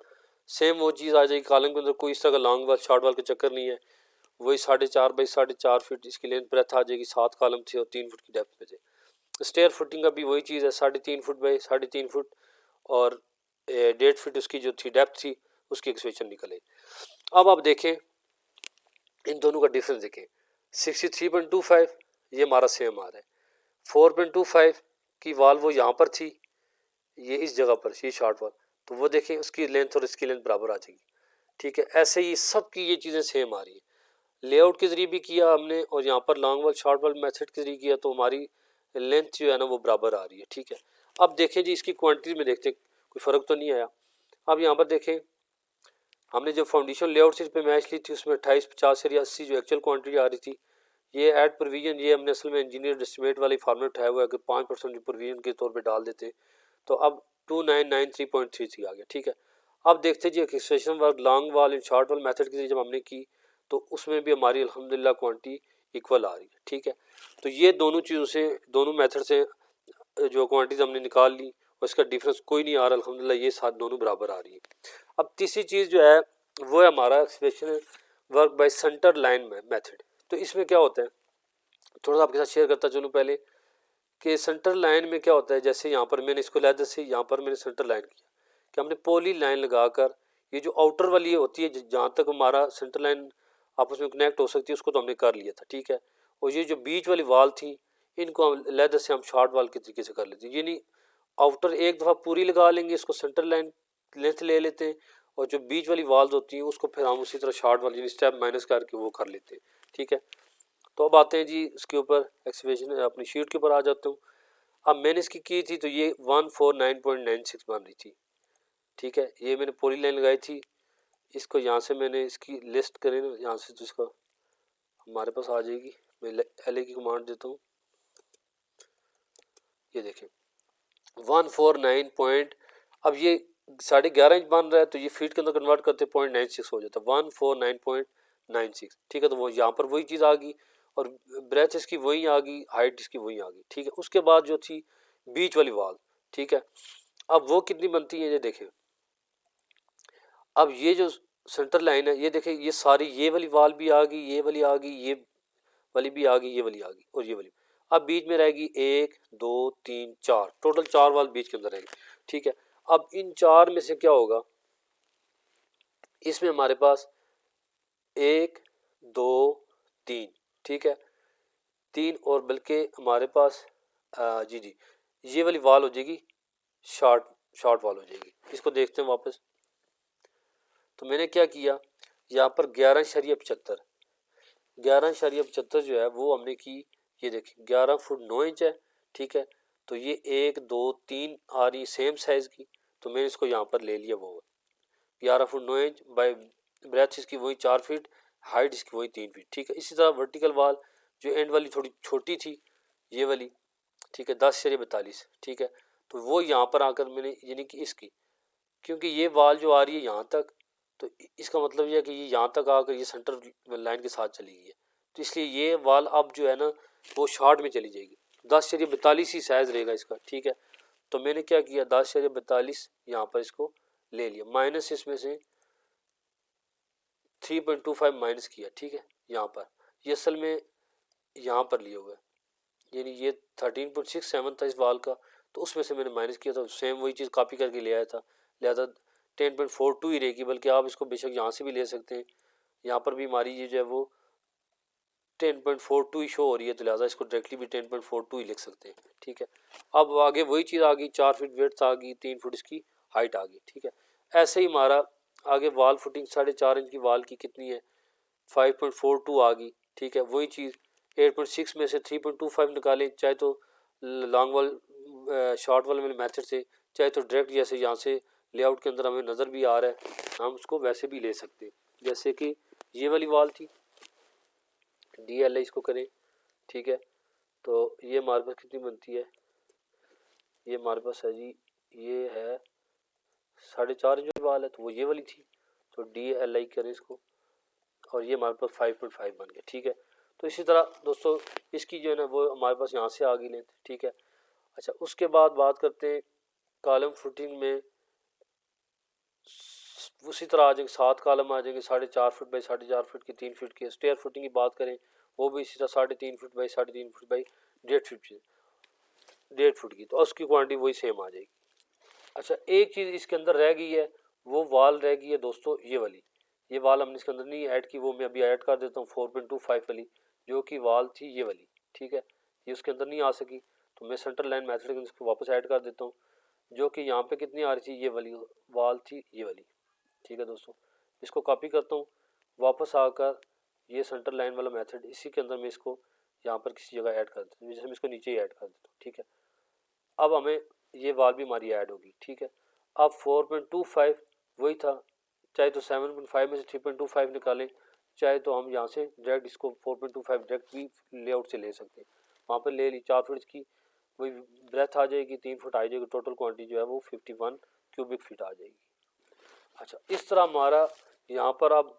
सेम वो चीज़ आ जाएगी, कॉलम के अंदर कोई इस तरह का लॉन्ग वाल शॉर्ट वाल का चक्कर नहीं है, वही 4.5 बाई 4.5 फीट इसकी लेंथ ब्रेथ आ जाएगी, 7 कॉलम थे और 3 फुट की डेप्थ पे थे। स्टेयर फुटिंग का भी वही चीज़ है, 3.5 फुट बाई 3.5 फुट और 1.5 फीट उसकी जो थी डेप्थ थी, उसकी एक्सवेशन निकले। अब आप देखें इन दोनों का डिफरेंस देखें, 63.25 ये हमारा सेम आ रहा है, 4.25 की वाल वो यहाँ पर थी, ये इस जगह पर ये शॉर्ट वाल, तो वो देखें उसकी लेंथ और इसकी लेंथ बराबर आ जाएगी। ठीक है, ऐसे ही सब की ये चीज़ें सेम आ रही है। लेआउट के ज़रिए भी किया हमने और यहाँ पर लॉन्ग वाल शॉर्ट वाल मेथड के ज़रिए किया, तो हमारी लेंथ जो है ना वो बराबर आ रही है। ठीक है, अब देखें जी इसकी क्वांटिटी में देखते कोई फ़र्क तो नहीं आया। अब यहाँ पर देखें हमने जो फाउंडेशन लेआउट से पे मैच ली थी उसमें 28 50 या 80 जो एक्चुअल क्वांटिटी आ रही थी, ये एड प्रोविजन ये हमने असल में इंजीनियर एस्टिमेट वाली फार्मेट उठाया हुआ है कि 5% जो प्रोविजन के तौर पे डाल देते, तो अब 2993.33 आ गया। ठीक है, अब देखते जी एक्सप्रेशन वर्क लॉन्ग वाल एंड शॉर्ट वाल मेथड की जब हमने की तो उसमें भी हमारी अल्हम्दुलिल्लाह क्वांटिटी इक्वल आ रही है। ठीक है, तो ये दोनों चीज़ों से दोनों मेथड से जो क्वांटिटीज हमने निकाल ली और इसका डिफरेंस कोई नहीं आ रहा, अल्हम्दुलिल्लाह ये साथ दोनों बराबर आ रही है। अब तीसरी चीज़ जो है वो है हमारा expression work by centre line method. तो इसमें क्या होता है थोड़ा सा आपके साथ शेयर करता चलूँ पहले कि सेंटर लाइन में क्या होता है, जैसे यहाँ पर मैंने इसको लैदर से यहाँ पर मैंने सेंटर लाइन किया कि हमने पोली लाइन लगाकर ये जो आउटर वाली होती है जहाँ तक हमारा सेंटर लाइन आपस में कनेक्ट हो सकती है उसको तो हमने कर लिया था। ठीक है, और ये जो बीच वाली वाल थी इनको हम लेदर से हम शॉर्ट वाल के तरीके से कर लेते हैं, यानी आउटर एक दफ़ा पूरी लगा लेंगे, इसको सेंटर लाइन लेंथ ले लेते हैं, और जो बीच वाली वाल्स होती हैं उसको फिर हम उसी तरह शॉर्ट वाली स्टेप माइनस करके वो कर लेते हैं। ठीक है, तो अब आते हैं जी इसके ऊपर एक्सप्रेशन अपनी शीट के ऊपर आ जाता हूँ। अब मैंने इसकी की थी तो ये 149.96 बन रही थी। ठीक है, ये मैंने पूरी लाइन लगाई थी। इसको यहाँ से मैंने इसकी लिस्ट करें ना यहाँ से, तो इसका हमारे पास आ जाएगी। मैं LA की कमांड देता हूँ, ये देखें 149 पॉइंट, अब ये 11.5 इंच बन रहा है तो ये फीट के अंदर कन्वर्ट करते 0.96 हो जाता है 149.96। ठीक है, तो वो यहाँ पर वही चीज़ आ गई और ब्रेथ इसकी वही आ गई, हाइट इसकी वही आ गई। ठीक है, उसके बाद जो थी बीच वाली वाल, ठीक है, अब वो कितनी बनती है ये देखें। अब ये जो सेंटर लाइन है ये देखें, ये सारी ये वाली वाल भी आ गई, ये वाली आ गई, ये वाली भी आ गई, ये वाली आ गई और ये वाली। अब बीच में रहेगी 1 2 3 4, टोटल 4 वाल बीच के अंदर रहेगी। ठीक है, अब इन 4 में से क्या होगा, इसमें हमारे पास 1 2 3, ठीक है, 3 और बल्कि हमारे पास जी ये वाली वाल हो जाएगी शॉर्ट वाल हो जाएगी। इसको देखते हैं वापस। तो मैंने क्या किया, यहाँ पर 11.75 11.75 जो है वो हमने की, ये देखिए 11 फुट 9 इंच है। ठीक है, तो ये 1 2 3 आ रही सेम साइज की, तो मैंने इसको यहाँ पर ले लिया, वो 11 फुट 9 इंच बाई ब्रेथ इसकी वही 4 फीट, हाइट इसकी वही 3 फीट। ठीक है, इसी तरह वर्टिकल वाल जो एंड वाली थोड़ी छोटी थी ये वाली, ठीक है 10.42। ठीक है, तो वो यहाँ पर आकर मैंने यानी कि इसकी, क्योंकि ये वाल जो आ रही है यहाँ तक, तो इसका मतलब ये है कि ये यहाँ तक आकर ये सेंटर लाइन के साथ चली गई है, तो इसलिए ये वाल अब जो है ना वो शॉर्ट में चली जाएगी। 10.42 ही साइज रहेगा इसका। ठीक है, तो मैंने क्या किया 10.42 यहाँ पर इसको ले लिया, माइनस इसमें से 3.25 माइनस किया। ठीक है, यहाँ पर ये असल में यहाँ पर लिया हुआ है, यानी ये 13.67 था इस वाल का, तो उसमें से मैंने माइनस किया था, सेम वही चीज़ कॉपी करके ले आया था, लिहाजा 10.42 ही रहेगी, बल्कि आप इसको बेशक यहाँ से भी ले सकते हैं। यहाँ पर भी हमारी ये जो है वो 10.42 ही शो हो रही है, तो लिहाजा इसको डायरेक्टली भी 10.42 ही लिख सकते हैं। ठीक है, अब आगे वही चीज़ आ गई, 4 फीट वेड्थ आ गई, 3 फुट इसकी हाइट आ गई। ठीक है, ऐसे ही हमारा आगे वाल फुटिंग 4.5 इंच की वाल की कितनी है 5.42 आ गई। ठीक है, वही चीज़ 8.6 में से 3.25 निकालें, चाहे तो लॉन्ग वाल शॉर्ट वाल वाले मेथड से, चाहे तो डायरेक्ट जैसे यहाँ से लेआउट के अंदर हमें नज़र भी आ रहा है, हम उसको वैसे भी ले सकते हैं। जैसे कि ये वाली वाल थी DLA इसको करें। ठीक है, तो ये हमारे पास कितनी बनती है, ये हमारे पास है जी, ये है 4.5 इंच वाल है, तो वो ये वाली थी, तो DLI करें इसको, और ये हमारे पास 5.5 बन गया। ठीक है, तो इसी तरह दोस्तों इसकी जो है ना वो हमारे पास यहाँ से आ गई लेंथ। ठीक है, अच्छा उसके बाद बात करते हैं कॉलम फुटिंग में, उसी तरह आ जाएंगे 7 कॉलम आ जाएंगे 4.5 फुट बाई 4.5 फुट की, 3 फीट की। स्टेयर फुटिंग की बात करें वो भी इसी तरह 3.5 foot by 3.5 foot by 1.5 foot की, तो उसकी क्वांटिटी वही सेम आ जाएगी। अच्छा एक चीज़ इसके अंदर रह गई है, वो वाल रह गई है दोस्तों, ये वाली, ये वाल हमने इसके अंदर नहीं ऐड की, वो मैं अभी ऐड कर देता हूँ 4.25 वाली जो कि वाल थी ये वाली। ठीक है, ये उसके अंदर नहीं आ सकी, तो मैं सेंटर लाइन मैथड इसको वापस ऐड कर देता हूँ, जो कि यहाँ पे कितनी आ रही थी, ये वाली वाल थी ये वाली। ठीक है दोस्तों, इसको कॉपी करता हूँ, वापस आकर ये सेंटर लाइन वाला मेथड इसी के अंदर मैं इसको यहाँ पर किसी जगह ऐड कर देता हूँ, जैसे मैं इसको नीचे ही ऐड कर देता हूँ। ठीक है, अब हमें ये वाल भी हमारी ऐड होगी। ठीक है, अब 4.25 वही था, चाहे तो 7.5 में से 3.25 निकालें, चाहे तो हम यहाँ से डायरेक्ट इसको 4.25 डायरेक्ट भी लेआउट से ले सकते हैं। वहाँ पर ले ली 4 फीट की, वही ब्रेथ आ जाएगी, 3 फुट आ जाएगी, टोटल क्वांटिटी जो है वो 51 क्यूबिक फीट आ जाएगी। अच्छा इस तरह हमारा यहाँ पर अब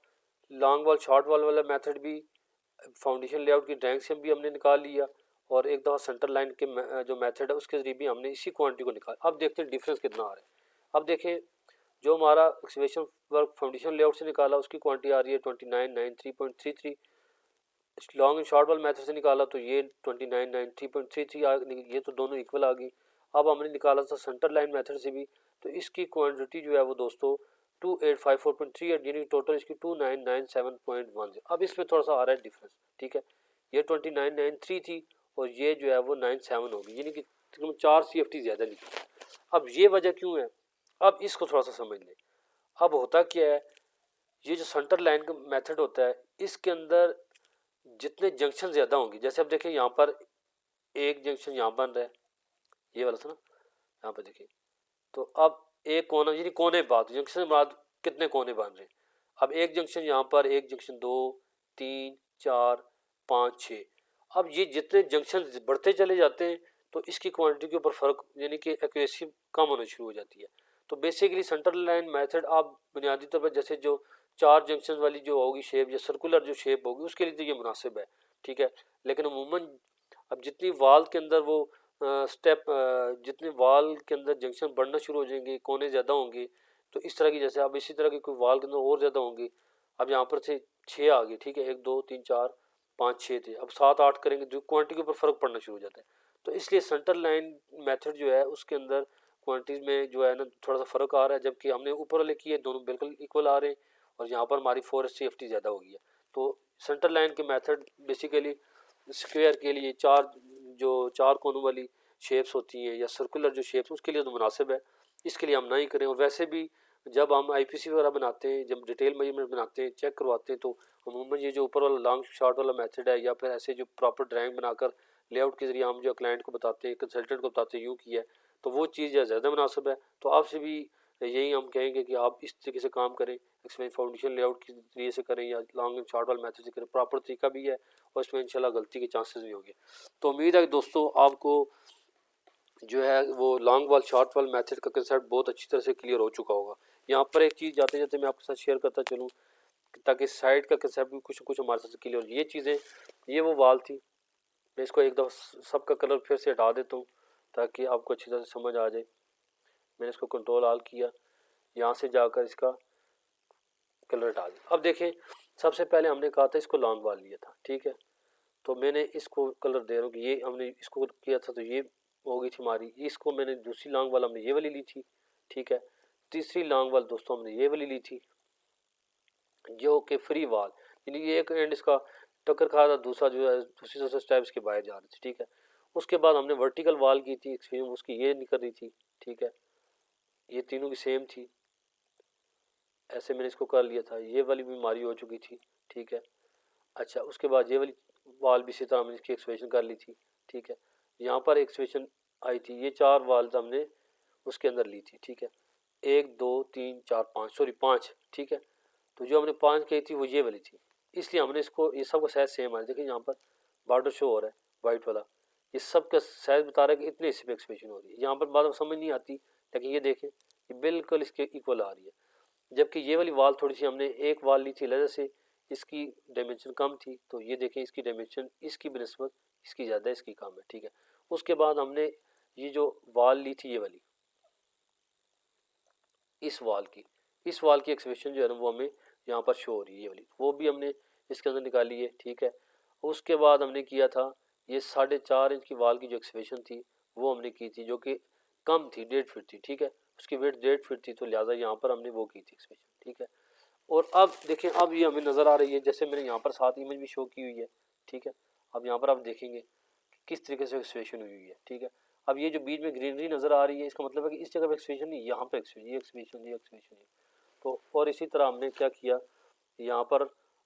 लॉन्ग वाल शॉर्ट वाल वाला मेथड भी, फाउंडेशन लेआउट की ड्राइंग से भी हमने निकाल लिया, और एक दफ़ा सेंटर लाइन के जो मेथड है उसके जरिए भी हमने इसी क्वांटिटी को निकाला। अब देखते हैं डिफरेंस कितना आ रहा है। अब देखें जो हमारा एक्सकेवेशन वर्क फाउंडेशन लेआउट से निकाला उसकी क्वांटिटी आ रही है 2993.33, long and short wall method से निकाला तो ये 2993.33 ये तो दोनों इक्वल आ गई। अब हमने निकाला था सेंटर लाइन मेथड से भी, तो इसकी क्वांटिटी जो है वो दोस्तों 2854.38 यानी टोटल इसकी 2997.10। अब इसमें थोड़ा सा आ रहा है डिफरेंस। ठीक है, ये 2993 थी और ये जो है वो 97 होगी, यानी कि 4 CFT ज़्यादा निकली। अब ये वजह क्यों है, अब इसको थोड़ा सा समझ लें। अब होता क्या है, ये जो सेंटर लाइन का मेथड होता है इसके अंदर जितने जंक्शन ज़्यादा होंगे, जैसे अब देखिए यहाँ पर एक जंक्शन यहाँ बन रहा है, ये वाला था ना, यहाँ पर देखिए, तो अब एक कोना यानी कोने बाद जंक्शन बाद कितने कोने बन रहे हैं। अब एक जंक्शन यहाँ पर, एक जंक्शन 2 3 4 5 6, अब ये जितने जंक्शन बढ़ते चले जाते हैं तो इसकी क्वांटिटी के ऊपर फर्क यानी कि एक्यूरेसी कम होना शुरू हो जाती है। तो बेसिकली सेंटर लाइन मेथड आप बुनियादी तौर पर जैसे जो 4 जंक्शन वाली जो होगी शेप या सर्कुलर जो शेप होगी उसके लिए तो ये मुनासिब है, ठीक है। लेकिन अमूमन अब जितनी वाल के अंदर वो स्टेप जितने वाल के अंदर जंक्शन बढ़ना शुरू हो जाएंगे, कोने ज़्यादा होंगे, तो इस तरह की जैसे अब इसी तरह की कोई वाल के अंदर और ज़्यादा होंगे। अब यहाँ पर से 6 आ गए, ठीक है, 1 2 3 4 5 6 थे, अब 7 8 करेंगे जो क्वांटिटी के ऊपर फ़र्क पड़ना शुरू हो जाता है। तो इसलिए सेंटर लाइन मेथड जो है उसके अंदर क्वांटिटीज़ में जो है ना थोड़ा सा फ़र्क आ रहा है, जबकि हमने ऊपर वाले किए दोनों बिल्कुल इक्वल आ रहे हैं और यहाँ पर हमारी फॉरेस्ट सेफ्टी ज़्यादा हो गई है। तो सेंटर लाइन के मेथड बेसिकली स्क्वायर के लिए चार कोनों वाली शेप्स होती हैं या सर्कुलर जो शेप्स उसके लिए तो मुनासिब है, इसके लिए हम ना ही करें। और वैसे भी जब हम आईपीसी वगैरह बनाते हैं, जब डिटेल मेजरमेंट बनाते हैं, चेक करवाते हैं, तो अमूमन ये जो ऊपर वाला लॉन्ग शॉर्ट वाला मेथड है या फिर ऐसे जो प्रॉपर ड्राइंग बनाकर लेआउट के जरिए हम जो क्लाइंट को बताते हैं, कंसल्टेंट को बताते हैं यूँ किया है, तो वो चीज़ ज़्यादा मुनासिब है। तो आपसे भी यही हम कहेंगे कि आप इस तरीके से काम करें, इसमें फाउंडेशन लेआउट के जरिए से करें या लॉन्ग एंड शॉर्ट वाला मेथड से करें, प्रॉपर तरीका भी है और इसमें इंशाल्लाह गलती के चांसेस भी होंगे। तो उम्मीद है कि दोस्तों आपको जो है वो लॉन्ग वाल शॉर्ट वाल मेथड का कंसेप्ट बहुत अच्छी तरह से क्लियर हो चुका होगा। यहाँ पर एक चीज़ जाते जाते मैं आपके साथ शेयर करता चलूँ ताकि साइड का कंसेप्ट भी कुछ कुछ हमारे साथ क्लियर हो। ये चीज़ें, ये वो वाल थी, मैं इसको एक दफ़ा सबका कलर फिर से हटा देता हूँ ताकि आपको अच्छी तरह से समझ आ जाए। मैंने इसको कंट्रोल आल किया, यहाँ से जाकर इसका कलर हटा दिया। अब देखें, सबसे पहले हमने कहा था इसको लॉन्ग वाल लिया था, ठीक है, तो मैंने इसको कलर दे रहा हूँ कि ये हमने इसको किया था तो ये हो गई थी हमारी। इसको मैंने दूसरी लॉन्ग वाल हमने ये वाली ली थी, ठीक है। तीसरी लॉन्ग वाल दोस्तों हमने ये वाली ली थी जो कि फ्री वाल, यानी ये एक एंड इसका टक्कर खा था, दूसरा जो है दूसरी स्टेप इसके बाहर जा रही थी, ठीक है। उसके बाद हमने वर्टिकल वाल की थी एक्सट्रीम, उसकी ये निकल रही थी, ठीक है, ये तीनों की सेम थी। ऐसे मैंने इसको कर लिया था, ये वाली बीमारी हो चुकी थी, ठीक है। अच्छा, उसके बाद ये वाली वाल भी इसी तरह हमने इसकी एक्सप्रेशन कर ली थी, ठीक है। यहाँ पर एक्सप्रेशन आई थी, ये 4 वाल्स हमने उसके अंदर ली थी, ठीक है, 1 2 3 4 5, सॉरी 5, ठीक है। तो जो हमने 5 कही थी वो ये वाली थी, इसलिए हमने इसको ये सब का साइज सेम है। देखिए यहाँ पर बॉर्डर शो हो रहा है वाइट वाला, ये सब का साइज बता रहा है कि इतने हिस्से पे एक्सप्रेशन हो रही है। यहाँ पर बात समझ नहीं आती, लेकिन ये देखें ये बिल्कुल इसके इक्वल आ रही है। जबकि ये वाली वाल थोड़ी सी हमने एक वाल ली थी लेदर से, इसकी डायमेंशन कम थी, तो ये देखें इसकी डायमेंशन इसकी बनस्बत इसकी ज़्यादा है, इसकी कम है, ठीक है। उसके बाद हमने ये जो वाल ली थी ये वाली, इस वाल की एक्सप्रेशन जो है ना वो हमें यहाँ पर शो हो रही है, ये वाली वो भी हमने इसके अंदर निकाली है, ठीक है। उसके बाद हमने किया था ये 4.5 इंच की वाल की जो एक्सप्रेशन थी वो हमने की थी, जो कि कम थी, 1.5 फीट थी, ठीक है, उसकी वेट 1.5 फीट थी, तो लिहाजा यहाँ पर हमने वो की थी एक्सप्रेशन, ठीक है। और अब देखें, अब ये हमें नज़र आ रही है, जैसे मैंने यहाँ पर 7 इमेज भी शो की हुई है, ठीक है। अब यहाँ पर आप देखेंगे किस तरीके से एक्सप्रेशन हुई हुई है, ठीक है। अब ये जो बीच में ग्रीनरी नज़र आ रही है इसका मतलब है कि इस जगह पर एक्सप्रेशन नहीं, यहाँ पर एक्सप्रेशन, ये एक्सप्रेशन, ये एक्सप्रेशन है। तो और इसी तरह हमने क्या किया, यहाँ पर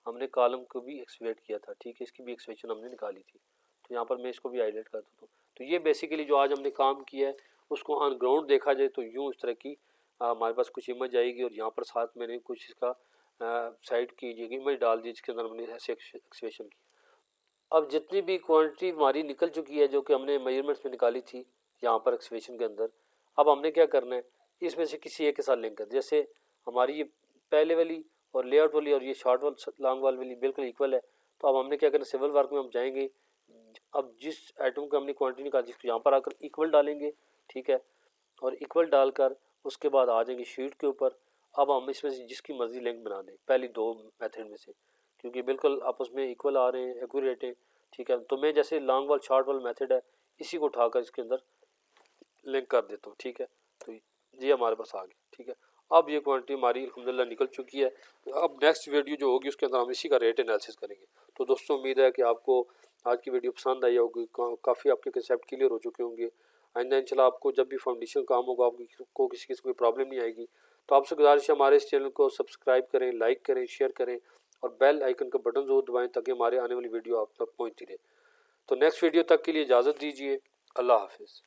हमने कॉलम को भी एक्सपेक्ट किया था, ठीक है, इसकी भी एक्सप्रेशन हमने निकाली थी। तो यहाँ पर मैं इसको भी हाईलाइट कर देता हूँ। तो ये बेसिकली जो आज हमने काम किया है उसको ऑन ग्राउंड देखा जाए तो यूँ इस तरह की हमारे पास कुछ इमेज आएगी और यहाँ पर साथ मैंने कुछ इसका साइड की जगह इमेज डाल दी जिसके अंदर हमने ऐसे एक्सप्रेशन की। अब जितनी भी क्वांटिटी हमारी निकल चुकी है जो कि हमने मेजरमेंट्स में निकाली थी यहाँ पर एक्सप्रेशन के अंदर, अब हमने क्या करना है, इसमें से किसी एक के साथ लिंक कर, जैसे हमारी ये पहले वाली और लेआउट वाली और ये शॉर्ट वाल लॉन्ग वाल वाली बिल्कुल इक्वल है। तो अब हमने क्या करना, सिविल वर्क में हम जाएंगे, अब जिस आइटम को हमने क्वांटिटी निकाली जिसको यहाँ पर आकर इक्वल डालेंगे, ठीक है, और इक्वल डालकर उसके बाद आ जाएंगे शीट के ऊपर। अब हम इसमें से जिसकी मर्जी लिंक बना दें पहली दो मेथड में से, क्योंकि बिल्कुल आपस में इक्वल आ रहे हैं, एक्यूरेट है, ठीक है। तो मैं जैसे लॉन्ग वाल शॉर्ट वाल मेथड है इसी को उठाकर इसके अंदर लिंक कर देता हूँ, ठीक है। तो ये हमारे पास आ गया, ठीक है। अब ये क्वांटिटी हमारी अल्हम्दुलिल्लाह निकल चुकी है। अब नेक्स्ट वीडियो जो होगी उसके अंदर हम इसी का रेट एनालिसिस करेंगे। तो दोस्तों उम्मीद है कि आपको आज की वीडियो पसंद आई होगी, काफ़ी आपके कंसेप्ट क्लियर हो चुके होंगे। आइंदा इंशाल्लाह आपको जब भी फाउंडेशन काम होगा आपको किसी कोई प्रॉब्लम नहीं आएगी। तो आपसे गुजारिश है हमारे इस चैनल को सब्सक्राइब करें, लाइक करें, शेयर करें और बेल आइकन का बटन ज़रूर दबाएं ताकि हमारे आने वाली वीडियो आप तक पहुँचती रहे। तो नेक्स्ट वीडियो तक के लिए इजाज़त दीजिए। अल्लाह हाफिज़।